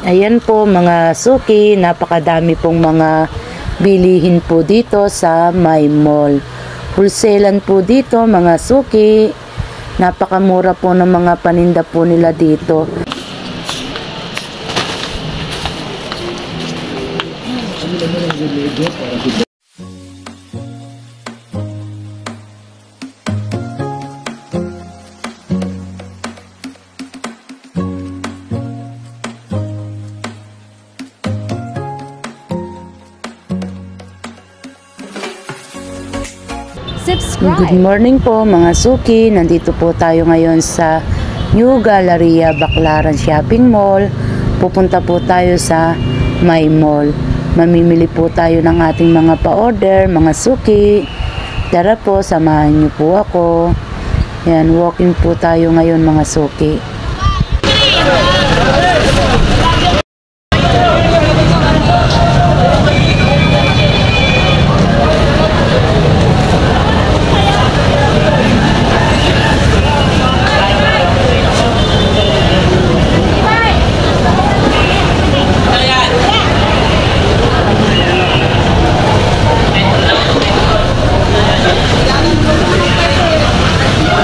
Ayan po mga suki, napakadami pong mga bilihin po dito sa My Mall. Wholesalan po dito mga suki. Napakamura po ng mga paninda po nila dito. Good morning po mga suki. Nandito po tayo ngayon sa New Galleria Baclaran Shopping Mall. Pupunta po tayo sa My Mall. Mamimili po tayo ng ating mga pa-order, mga suki. Tara po, samahan niyo po ako. Yan, walking po tayo ngayon mga suki.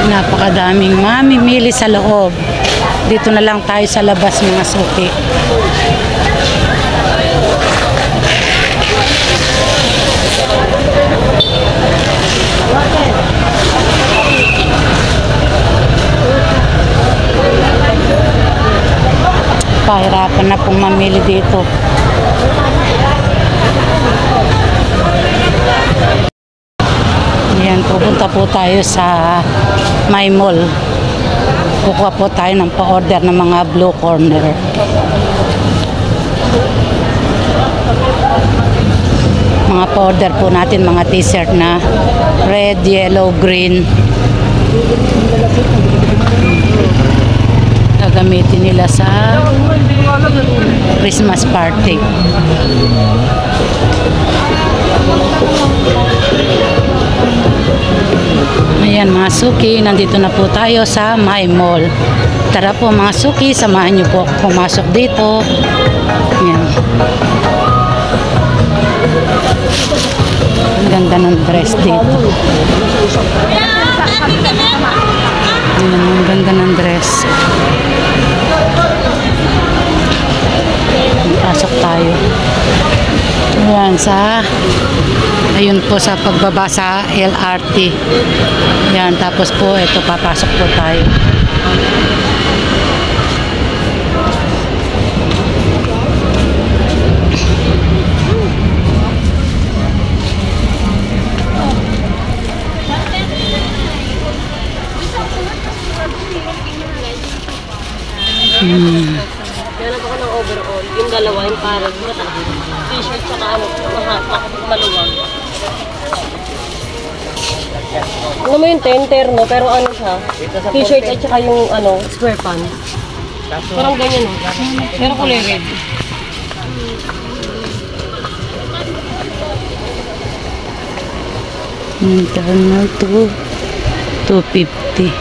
Napakadaming mamimili sa loob. Dito na lang tayo sa labas mga suki. Pahirapan na pong mamili dito. Ayan, pupunta po tayo sa My Mall. Kukuha po tayo ng pa-order ng mga blue corner. Mga pa-order po natin mga t-shirt na red, yellow, green. Gagamitin nila sa Christmas party. Ayan mga suki, nandito na po tayo sa My Mall. Tara po mga suki, samahan niyo po ako pumasok dito. Ayan. Ang ganda ng dress dito. Ayan, ang ganda ng dress. Pasok tayo. Ayan, ayun po sa pagbaba sa LRT. Ayan, tapos po ito, papasok po tayo. Ganap ako ng overall. Yung dalawa, yung parang t-shirt saka maluwag. Ano mo yung terno, pero ano siya? T-shirt at saka yung square pants. Parang ganyan o. Pero kulay red. Internal to 250.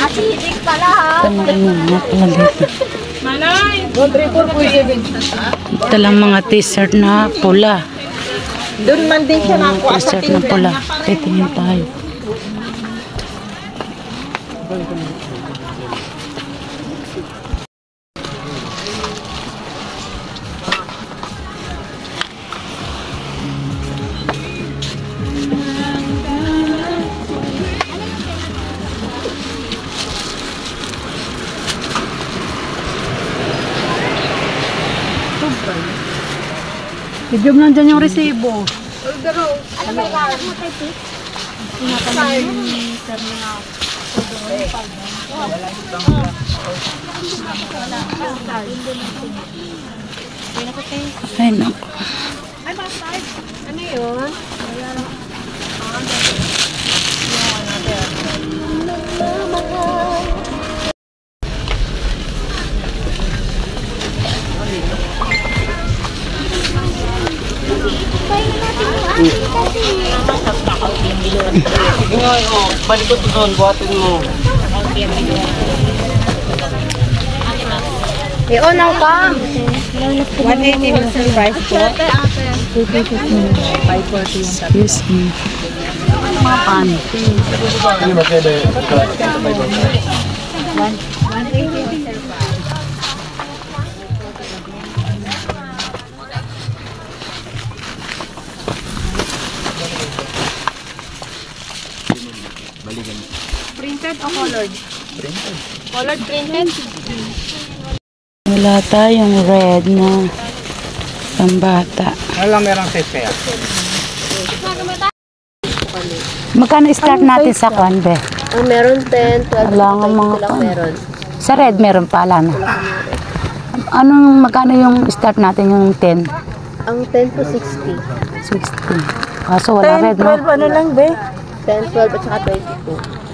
Asidik pala ha. Manay! 134.7. Ito lang mga t-shirt na pula. Doon man din siya nakuha sa T-shirt na pula. Titingin tayo. Idyom lang dyan yung resibo. Ano ba yung mo tayo tip? Ay, no. Ano yun? Sige nga, balik ko doon, buhatin mo. Unaw ka. 180 minsan price po. Excuse me. Mga pan. Printed o colored? Printed. Colored printed? Wala tayong red na pambata. Wala merong size kaya. Magkano start natin sa kwanbe? Ang meron 10, 12, Wala nga mga lang meron. Sa red meron pala na. Anong magkano yung start natin yung 10? Ang 10 po 60. 60. Kaso wala red, no? Ano lang, be? 10, 12 at saka 22.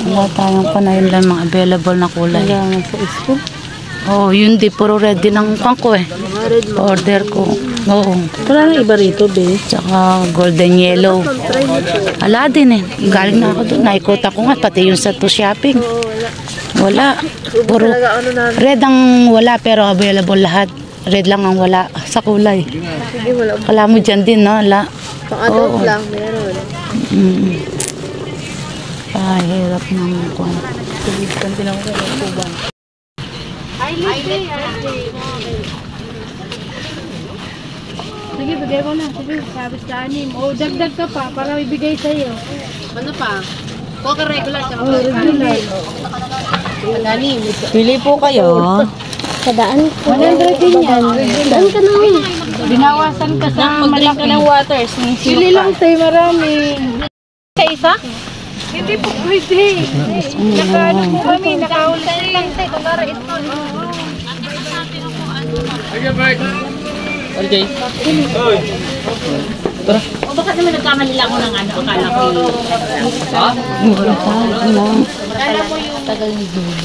Wala tayong panayin lang mga available na kulay. Wala sa school. Oh, yun di. Puro red din ang pang ko eh. Order ko. Oo. Wala nang iba rito, be. Tsaka golden yellow. Wala din eh. Galing na ako doon. Naikot ako nga. Pati yung sa to shopping. Wala. Puro red ang wala pero available lahat. Red lang ang wala sa kulay. Sige, wala. Kala mo dyan din, no? Wala. Pang adult Oo. lang, meron. Hirap ng kwan. Sige, bigay mo na. Sige, sabi sa anim. O, dagdag ka pa para ibigay sa'yo. Ano pa? Coca regular sa O, regular. Pili po kayo. Sa daan ko. 100 din yan. Daan ka na. Binawasan ka sa malaki. Ka ng waters. Pili lang tayo, marami. Sa isa? Hindi po pwede. Nakaano po kami, nakaulit lang tayo. Kumara ito. Okay. O bakit naman nagkamali lang ako ng ano? Akala ko yung... Ha? Mura tayo lang. Akala ko yung... Tagal ni June.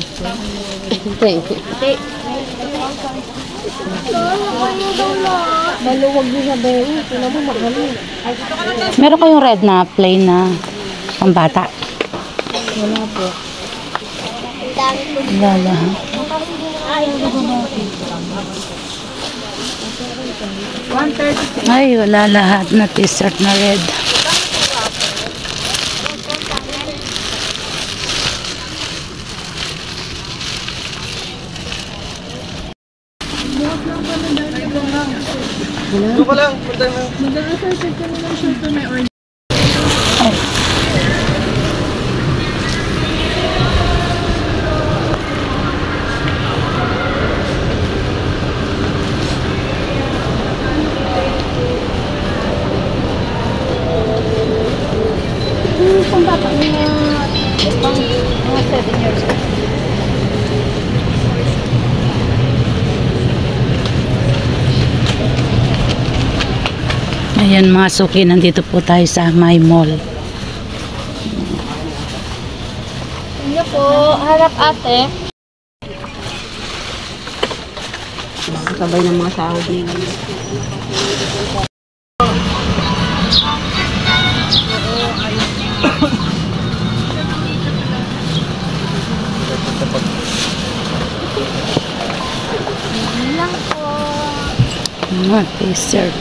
Maluwag din sa bayo. Ito mo mahalin. Meron kayong red na plain na pambata? Wala po. Wala lang. Ay, wala lahat na t-shirt na red. Ito pa lang. Punta mo. Pambata mga 7 years old. Ayan mga suki, nandito po tayo sa My Mall. Ano po? Harap ate. Sabay ng mga sahod nila. Mga t-shirt.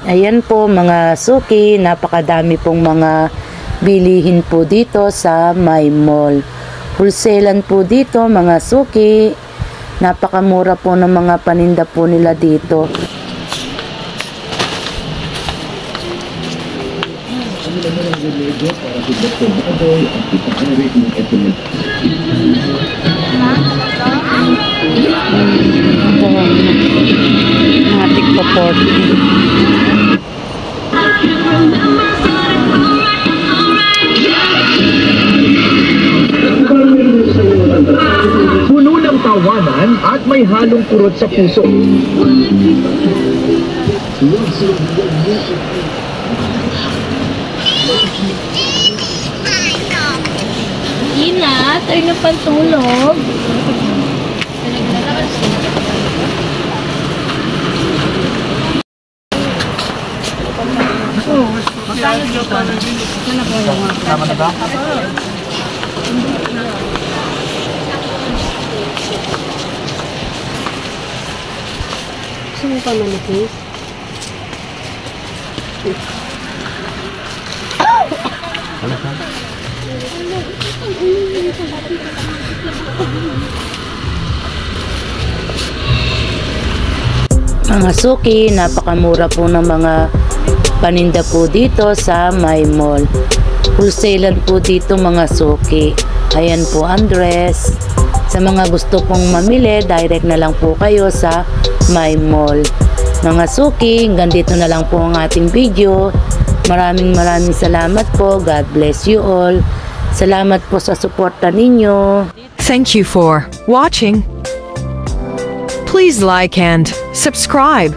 Ayan po mga suki, napakadami pong mga bilihin po dito sa My Mall. Wholesalan po dito mga suki. Napakamura po ng mga paninda po nila dito. Mga tigpa 40. Puno ng tawanan at may halong kurot sa puso. Ina, tayo na pantulog. Gusto mo pa manipis? Mga suki, napakamura po ng mga paninda po dito sa My Mall. Wholesaler po dito mga suki. Ayan po ang dress. Sa mga gusto pong mamili, direct na lang po kayo sa My Mall. Mga suki, hanggang dito na lang po ang ating video. Maraming salamat po. God bless you all. Salamat po sa suporta ninyo. Thank you for watching. Please like and subscribe.